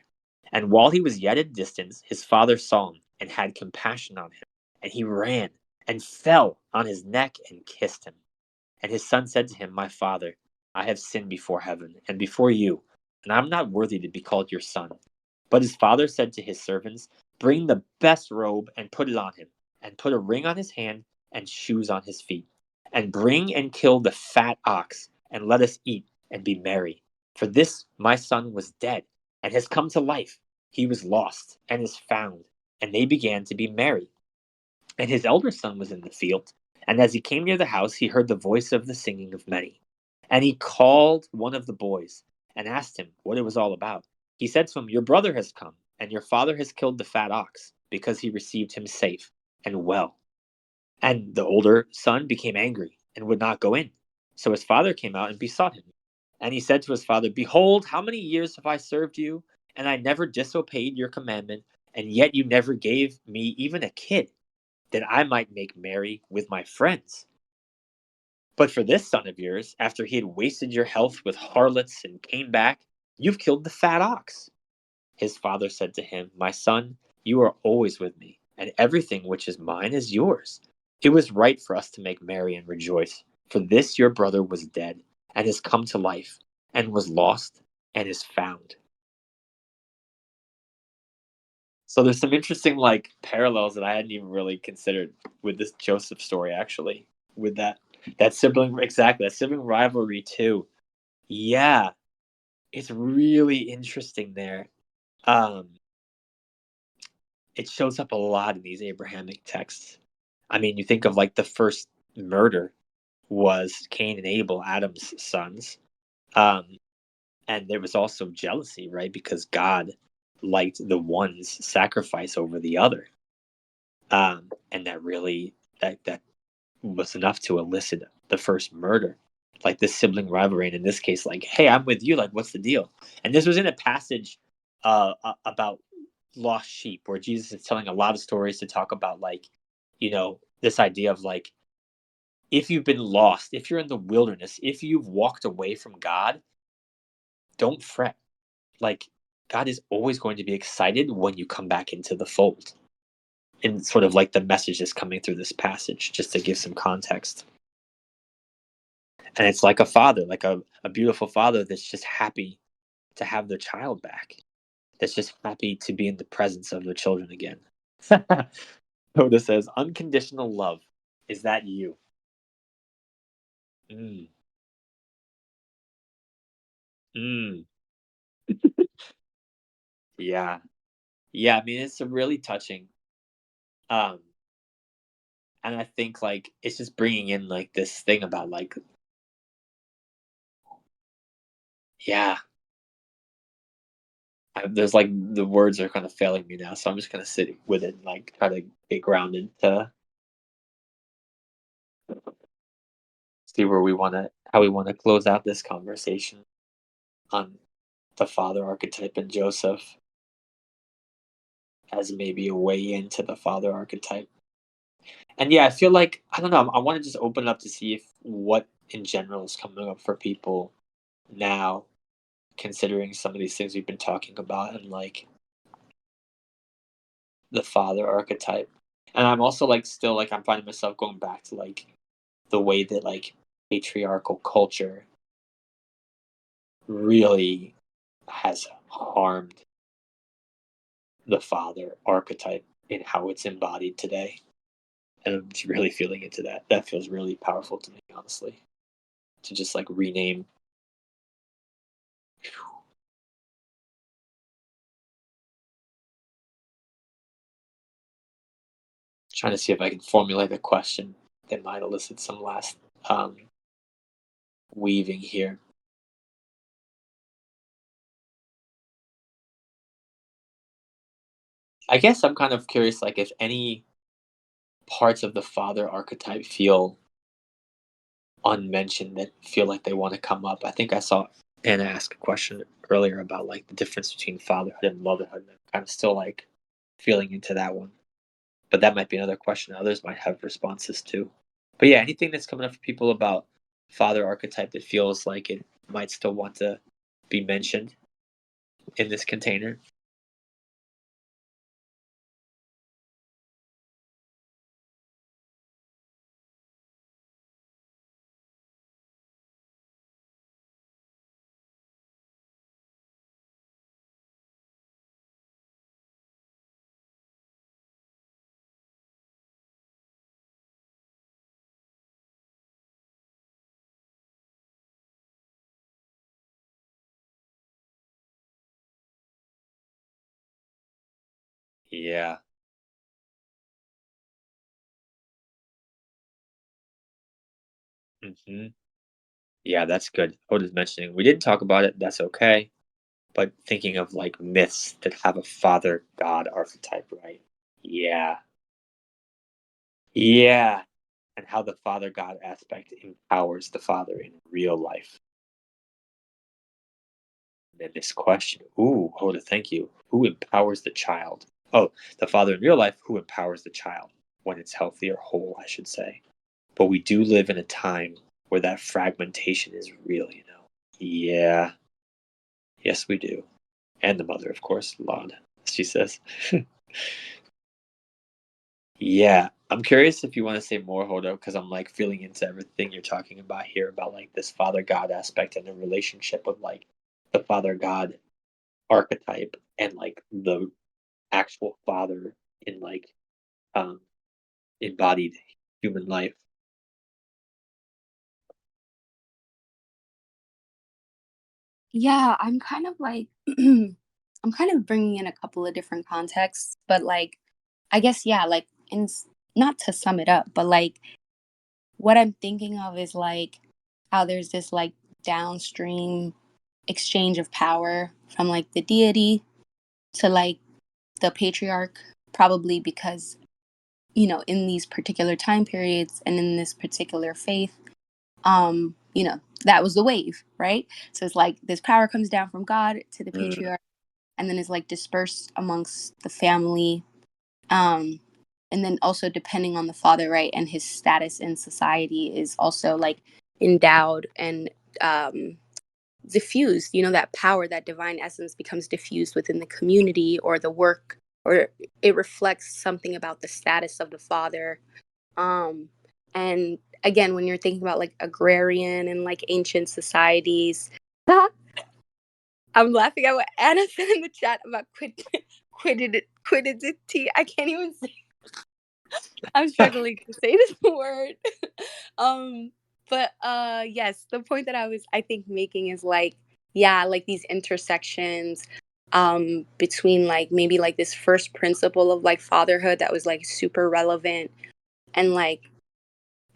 And while he was yet at a distance, his father saw him and had compassion on him. And he ran and fell on his neck and kissed him. And his son said to him, My father, I have sinned before heaven and before you, and I am not worthy to be called your son. But his father said to his servants, Bring the best robe and put it on him, and put a ring on his hand and shoes on his feet. And bring and kill the fat ox, and let us eat and be merry. For this my son was dead, and has come to life. He was lost, and is found. And they began to be merry. And his elder son was in the field, and as he came near the house, he heard the voice of the singing of many. And he called one of the boys, and asked him what it was all about. He said to him, Your brother has come, and your father has killed the fat ox, because he received him safe and well. And the older son became angry, and would not go in. So his father came out and besought him. And he said to his father, Behold, how many years have I served you, and I never disobeyed your commandment, and yet you never gave me even a kid, that I might make merry with my friends. But for this son of yours, after he had wasted your health with harlots and came back, you've killed the fat ox. His father said to him, My son, you are always with me, and everything which is mine is yours. It was right for us to make merry and rejoice, for this your brother was dead, and has come to life, and was lost, and is found. So there's some interesting parallels that I hadn't even really considered with this Joseph story, actually, with that sibling, exactly, that sibling rivalry too. Yeah, it's really interesting there. Um, it shows up a lot in these Abrahamic texts. I mean, you think of the first murder was Cain and Abel, Adam's sons. Um, and there was also jealousy, right? Because God liked the one's sacrifice over the other. And that really that was enough to elicit the first murder, like this sibling rivalry, and in this case, hey, I'm with you, what's the deal? And this was in a passage about lost sheep, where Jesus is telling a lot of stories to talk about this idea of if you've been lost, if you're in the wilderness, if you've walked away from God, don't fret. Like, God is always going to be excited when you come back into the fold. And sort of the message is coming through this passage, just to give some context. And it's like a father, a beautiful father that's just happy to have their child back, that's just happy to be in the presence of their children again. Hoda says, unconditional love. Is that you? Mm. Mm. Yeah. Yeah, I mean, it's a really touching. Um, and I think it's just bringing in this thing about yeah, there's the words are kind of failing me now, so I'm just gonna sit with it and try to get grounded to see how we want to close out this conversation on the father archetype and Joseph as maybe a way into the father archetype. And yeah, I feel I don't know, I want to just open up to see if what in general is coming up for people now, considering some of these things we've been talking about, and the father archetype. And I'm also still I'm finding myself going back to the way that patriarchal culture really has harmed the father archetype in how it's embodied today. And I'm just really feeling into that. That feels really powerful to me, honestly. To just rename. Trying to see if I can formulate a question that might elicit some last weaving here. I guess I'm kind of curious, if any parts of the father archetype feel unmentioned, that feel like they want to come up. I think I saw Anna ask a question earlier about the difference between fatherhood and motherhood. I'm kind of still feeling into that one, but that might be another question others might have responses to. But yeah, anything that's coming up for people about father archetype that feels like it might still want to be mentioned. in this container? Yeah. Hmm. Yeah, that's good. I was mentioning we didn't talk about it. That's okay. But thinking of like myths that have a father god archetype, right? Yeah. Yeah. And how the father god aspect empowers the father in real life. And then this question, ooh, hold it, thank you. Who empowers the child? Oh, the father in real life, who empowers the child when it's healthy or whole, I should say. But we do live in a time where that fragmentation is real, you know? Yeah. Yes, we do. And the mother, of course, Laud, she says. Yeah, I'm curious if you want to say more, Hodo, because I'm like feeling into everything you're talking about here about like this father god aspect and the relationship with like the father god archetype and like the actual father in like um embodied human life. Yeah, I'm kind of like I'm kind of bringing in a couple of different contexts, but like I guess yeah, like not to sum it up, but like what I'm thinking of is like how there's this like downstream exchange of power from like the deity to like the patriarch, probably because, in these particular time periods and in this particular faith, that was the wave, right? So it's like this power comes down from God to the Mm, patriarch and then is like dispersed amongst the family. Um, and then also depending on the father, right, and his status in society is also like endowed and um, diffused. That power, that divine essence becomes diffused within the community or the work, or it reflects something about the status of the father. Um, and again, when you're thinking about like agrarian and like ancient societies, I'm laughing at what Anna said in the chat about quiddity. I can't even say. I'm struggling to say this word. um, but yes, the point that I think making is like, yeah, like these intersections between like maybe like this first principle of like fatherhood that was like super relevant and like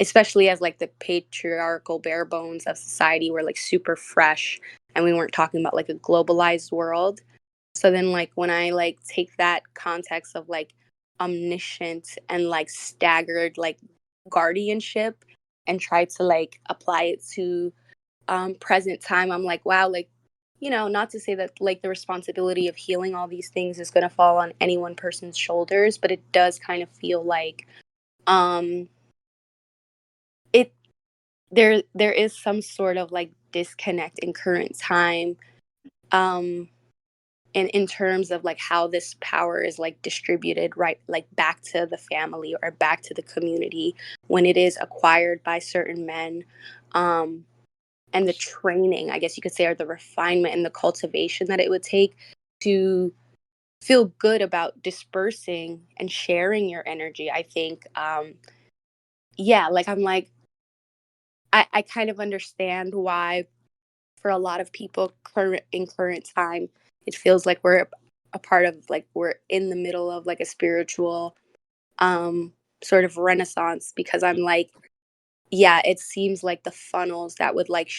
especially as like the patriarchal bare bones of society were like super fresh and we weren't talking about like a globalized world. So then like when I like take that context of like omniscient and like staggered like guardianship and try to like apply it to present time, I'm like, wow, like, not to say that like the responsibility of healing all these things is going to fall on any one person's shoulders, but it does kind of feel like um it there is some sort of like disconnect in current time, um and in terms of like how this power is like distributed, right, like back to the family or back to the community when it is acquired by certain men, um and the training, I guess you could say, or the refinement and the cultivation that it would take to feel good about dispersing and sharing your energy. I think yeah, like I'm like I kind of understand why for a lot of people current time it feels like we're a part of like we're in the middle of like a spiritual um sort of renaissance, because I'm like, yeah, it seems like the funnels that would like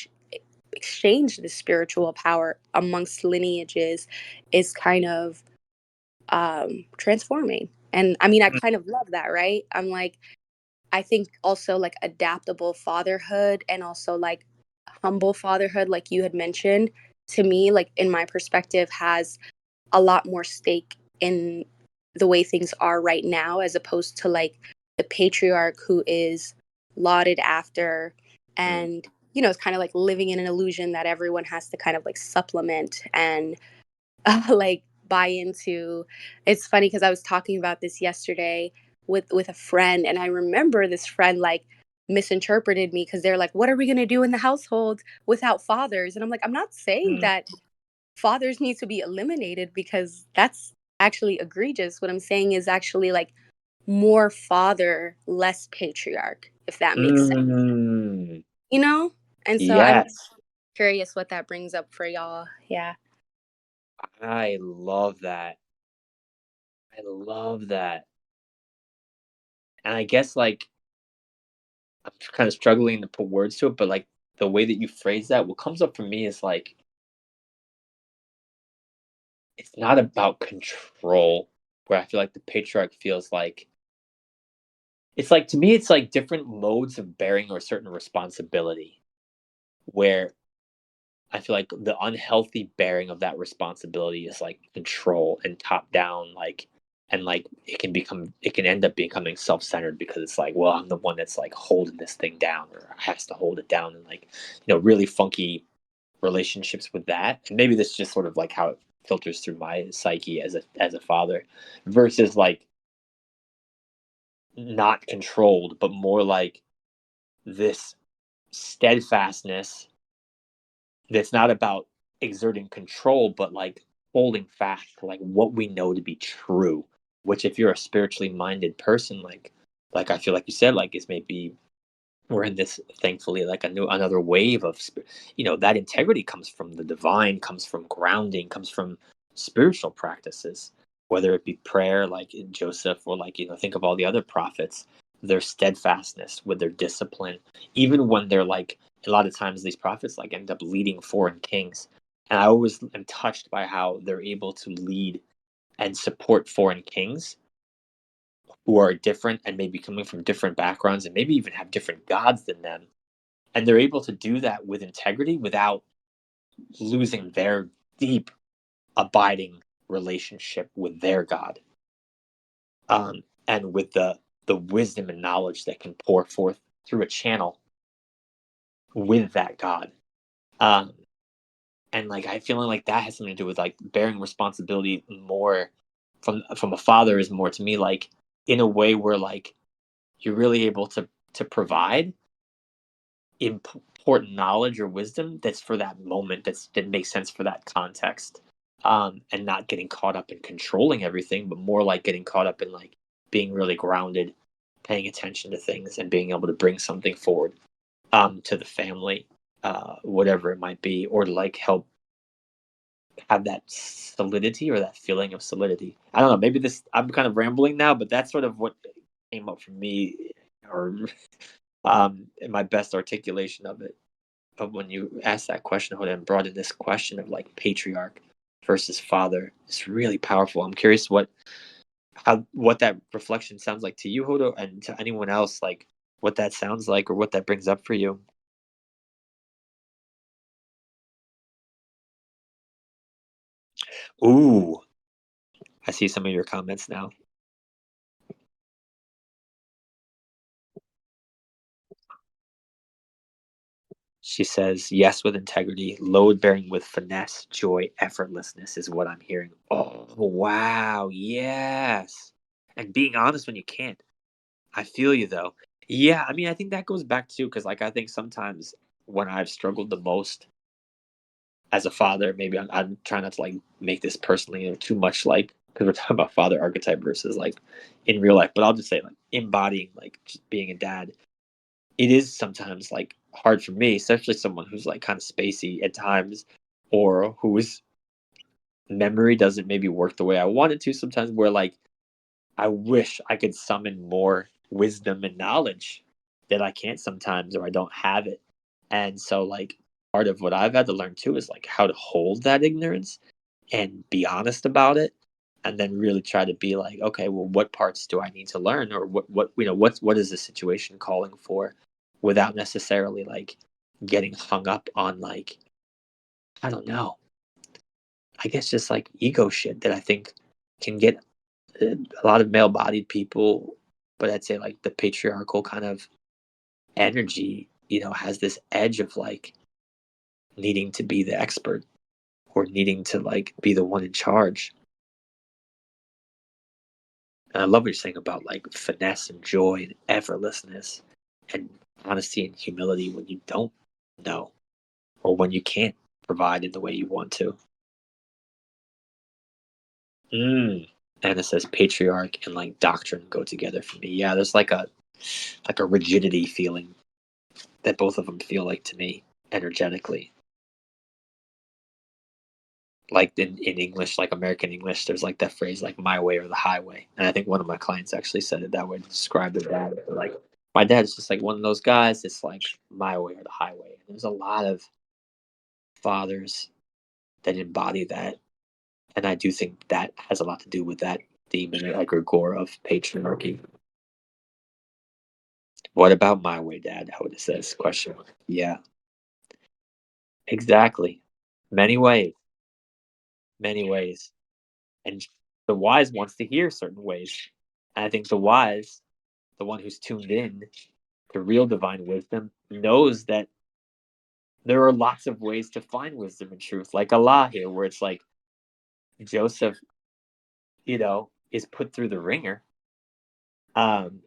exchange the spiritual power amongst lineages is kind of transforming. And I mean, I mm, kind of love that, right? I'm like, I think also like adaptable fatherhood and also like humble fatherhood, like you had mentioned, to me, like in my perspective, has a lot more stake in the way things are right now, as opposed to like the patriarch who is lauded after mm. and, it's kind of like living in an illusion that everyone has to kind of like supplement and like buy into. It's funny because I was talking about this yesterday with a friend, and I remember this friend like misinterpreted me because they're like, "What are we gonna do in the household without fathers?" And I'm like, "I'm not saying Mm. that fathers need to be eliminated because that's actually egregious. What I'm saying is actually like more father, less patriarch, if that makes sense, Mm. you know?" And so I'm Yes. curious what that brings up for y'all. Yeah. I love that. I love that. And I guess, like, I'm kind of struggling to put words to it, but, like, the way that you phrase that, what comes up for me is, like, it's not about control, where I feel like the patriarch feels like it's like to me, it's like different modes of bearing a certain responsibility, where I feel like the unhealthy bearing of that responsibility is like control and top down, like, and like it can end up becoming self centered because it's like, well, I'm the one that's like holding this thing down or has to hold it down, and like, really funky relationships with that. And maybe this is just sort of like how it filters through my psyche as a father, versus like not controlled, but more like this steadfastness that's not about exerting control, but like holding fast to like what we know to be true. Which, if you're a spiritually minded person, like I feel like you said, like it's maybe we're in this thankfully like another wave of that integrity comes from the divine, comes from grounding, comes from spiritual practices, whether it be prayer like in Joseph, or like think of all the other prophets, their steadfastness with their discipline, even when they're like a lot of times these prophets like end up leading foreign kings, and I always am touched by how they're able to lead and support foreign kings who are different and maybe coming from different backgrounds and maybe even have different gods than them. And they're able to do that with integrity without losing their deep, abiding relationship with their God, and with the wisdom and knowledge that can pour forth through a channel with that God. Um, and like I feeling like that has something to do with like bearing responsibility more from a father is more to me like in a way where like you're really able to provide important knowledge or wisdom that's for that moment, that makes sense for that context, and not getting caught up in controlling everything, but more like getting caught up in like being really grounded, paying attention to things, and being able to bring something forward, to the family, whatever it might be, or to like help have that solidity or that feeling of solidity. I don't know, maybe this I'm kind of rambling now, but that's sort of what came up for me, or in my best articulation of it. But when you asked that question, Hoda, and brought in this question of like patriarch versus father, it's really powerful. I'm curious what that reflection sounds like to you, Hoda, and to anyone else, like what that sounds like or what that brings up for you. Ooh, I see some of your comments now. She says, yes, with integrity, load bearing with finesse, joy, effortlessness is what I'm hearing. Oh, wow. Yes. And being honest when you can't. I feel you though. Yeah, I mean, I think that goes back too, because like I think sometimes when I've struggled the most as a father, maybe I'm trying not to like make this personally too much like because we're talking about father archetype versus like in real life, but I'll just say like embodying like just being a dad. It is sometimes like hard for me, especially someone who's like kind of spacey at times, or whose memory doesn't maybe work the way I want it to sometimes, where like I wish I could summon more wisdom and knowledge that I can't sometimes, or I don't have it. And so, like, part of what I've had to learn too is like how to hold that ignorance and be honest about it. And then really try to be like, okay, well, what parts do I need to learn, or what is the situation calling for, without necessarily like getting hung up on like I don't know, I guess just like ego shit that I think can get a lot of male-bodied people, but I'd say like the patriarchal kind of energy, has this edge of like needing to be the expert or needing to like be the one in charge. And I love what you're saying about like finesse and joy and effortlessness and honesty and humility when you don't know or when you can't provide in the way you want to. And it says patriarch and like doctrine go together for me. Yeah, there's like a rigidity feeling that both of them feel like to me energetically. Like in English, like American English, there's like that phrase like my way or the highway. And I think one of my clients actually said it that way to describe their dad. Like my dad's just like one of those guys, it's like my way or the highway. And there's a lot of fathers that embody that. And I do think that has a lot to do with that theme and egregore of patriarchy. What about my way, Dad? How it says question mark. Yeah, exactly. Many ways, many ways. And the wise wants to hear certain ways. And I think the wise, the one who's tuned in to real divine wisdom, knows that there are lots of ways to find wisdom and truth, like Allah here, where it's like Joseph, is put through the ringer, um,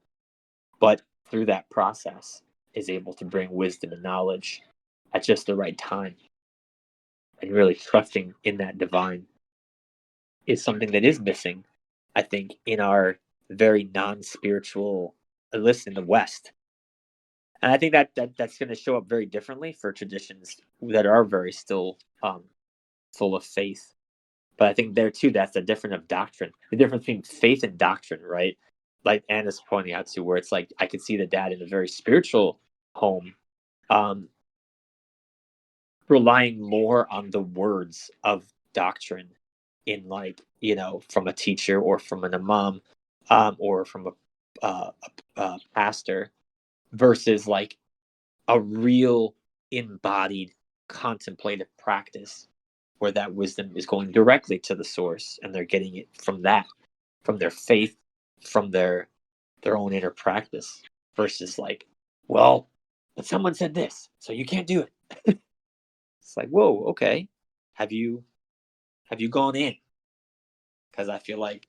but through that process is able to bring wisdom and knowledge at just the right time. And really trusting in that divine is something that is missing, I think, in our very non-spiritual, at least in the West. And I think that's going to show up very differently for traditions that are very still full of faith. But I think there too, that's the difference of doctrine, the difference between faith and doctrine, right? Like Anna's pointing out to, where it's like I could see the dad in a very spiritual home, um, relying more on the words of doctrine in like from a teacher or from an imam, or from a pastor, versus like a real embodied contemplative practice where that wisdom is going directly to the source and they're getting it from that, from their faith, from their own inner practice, versus like, well, but someone said this so you can't do it. It's like, whoa, okay, have you gone in? Because I feel like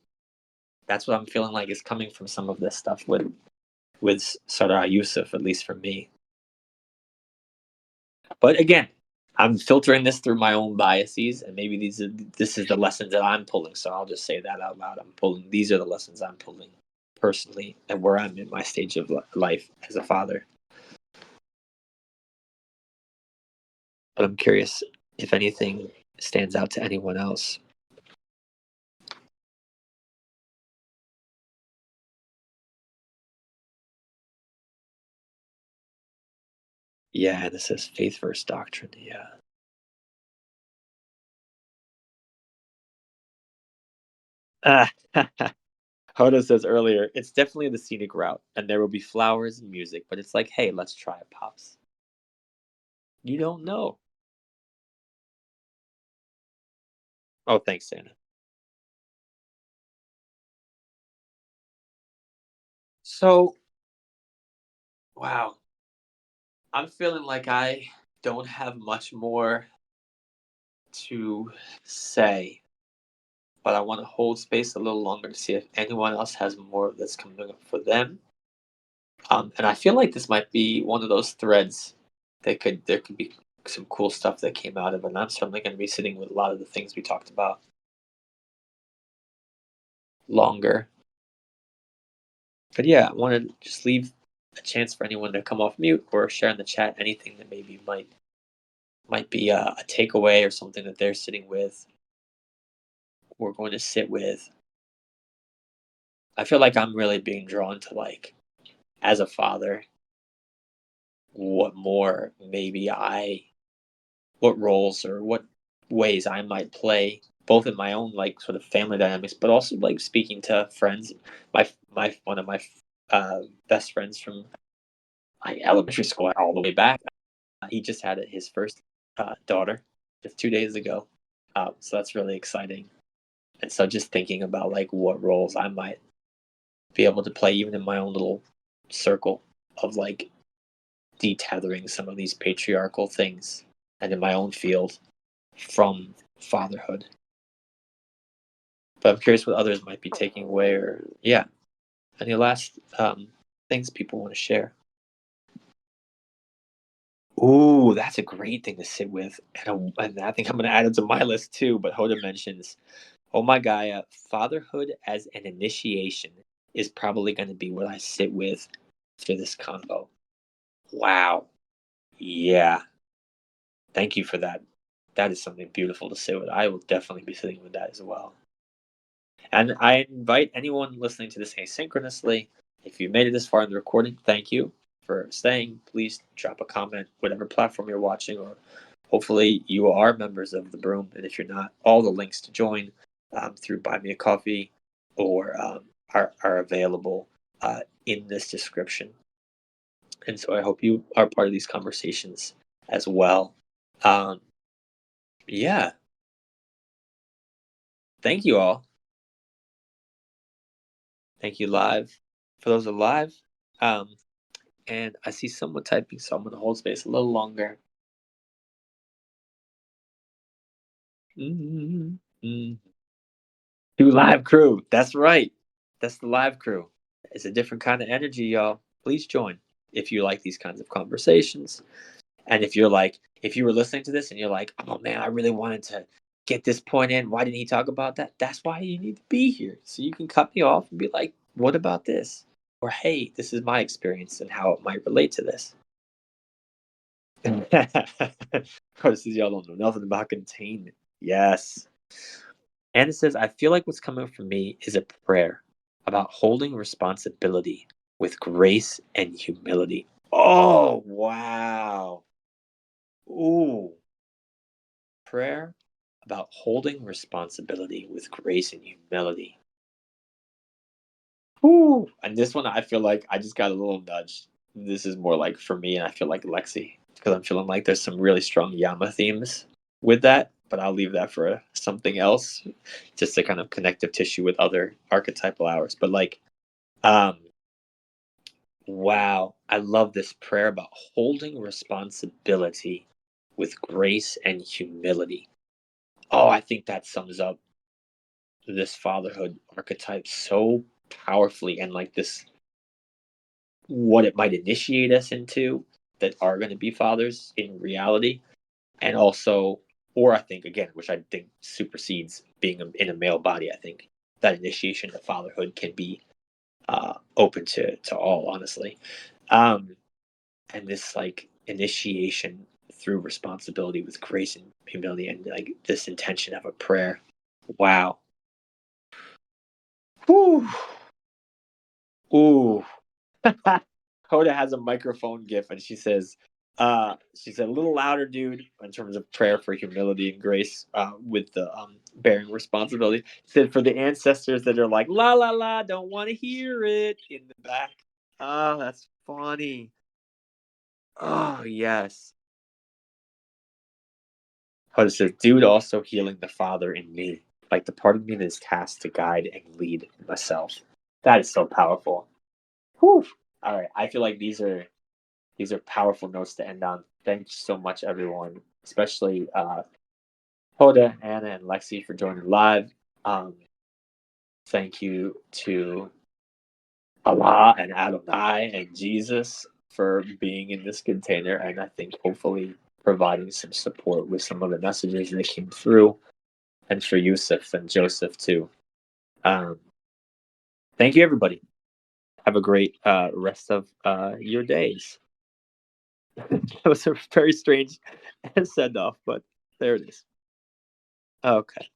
that's what I'm feeling like is coming from some of this stuff with Surah Yusuf, at least for me. But again, I'm filtering this through my own biases, and maybe this is the lessons that I'm pulling. So I'll just say that out loud. These are the lessons I'm pulling personally, and where I'm in my stage of life as a father. But I'm curious if anything stands out to anyone else. Yeah, and it says faith versus doctrine. Yeah. Hoda says earlier, it's definitely the scenic route, and there will be flowers and music, but it's like, hey, let's try it, Pops. You don't know. Oh, thanks, Santa. So, wow, I'm feeling like I don't have much more to say, but I want to hold space a little longer to see if anyone else has more that's coming up for them. And I feel like this might be one of those threads that there could be some cool stuff that came out of it. And I'm certainly going to be sitting with a lot of the things we talked about longer. But yeah, I want to just leave a chance for anyone to come off mute or share in the chat anything that maybe might be a takeaway or something that they're sitting with or going to sit with. I feel like I'm really being drawn to, like, as a father, what more maybe what roles or what ways I might play, both in my own like sort of family dynamics, but also like speaking to friends. My one of my best friends from my elementary school all the way back. He just had his first daughter just 2 days ago, so that's really exciting. And so just thinking about like what roles I might be able to play, even in my own little circle of like detethering some of these patriarchal things, and in my own field from fatherhood. But I'm curious what others might be taking away, or any last things people want to share. Ooh, that's a great thing to sit with, and I think I'm going to add it to my list too. But Hoda mentions, oh my Gaia, fatherhood as an initiation is probably going to be what I sit with for this convo. Wow. Yeah. Thank you for that. That is something beautiful to sit with. I will definitely be sitting with that as well. And I invite anyone listening to this asynchronously, if you made it this far in the recording, thank you for staying. Please drop a comment, whatever platform you're watching, or hopefully you are members of the Broom. And if you're not, all the links to join through Buy Me a Coffee or are available in this description. And so I hope you are part of these conversations as well. Yeah. Thank you all. Thank you live for those alive. And I see someone typing, so I'm going to hold space a little longer. Mm-hmm. To live crew. That's right. That's the live crew. It's a different kind of energy, y'all. Please join if you like these kinds of conversations. And if you were listening to this and you're like, oh man, I really wanted to get this point in. Why didn't he talk about that? That's why you need to be here. So you can cut me off and be like, what about this? Or hey, this is my experience and how it might relate to this. Of course, y'all don't know nothing about containment. Yes. And it says, I feel like what's coming from me is a prayer about holding responsibility with grace and humility. Oh, wow. Ooh. Prayer about holding responsibility with grace and humility. Ooh. And this one, I feel like I just got a little nudge. This is more like for me, and I feel like Lexi, because I'm feeling like there's some really strong Yama themes with that, but I'll leave that for something else, just to kind of connective tissue with other archetypal hours. But um, wow, I love this prayer about holding responsibility with grace and humility. Oh, I think that sums up this fatherhood archetype so powerfully, and like this, what it might initiate us into that are going to be fathers in reality, and also, or I think again, which I think supersedes being in a male body, I think that initiation to fatherhood can be open to all, honestly. And this like initiation through responsibility with grace and humility, and like this intention of a prayer. Wow. Whew. Ooh. Hoda has a microphone gif, and she said a little louder, dude, in terms of prayer for humility and grace, with the bearing responsibility. She said for the ancestors that are like la la la, don't want to hear it in the back. Oh, that's funny. Oh yes. Hoda says, dude, also healing the father in me, like the part of me that is tasked to guide and lead myself. That is so powerful. Whew. All right, I feel like these are powerful notes to end on. Thanks so much, everyone, especially Hoda, Anna, and Lexi for joining live. Thank you to Allah and Adonai and Jesus for being in this container, and I think hopefully providing some support with some of the messages that came through, and for Yusuf and Joseph too. Thank you, everybody. Have a great rest of your days. That was a very strange send off, but there it is. Okay.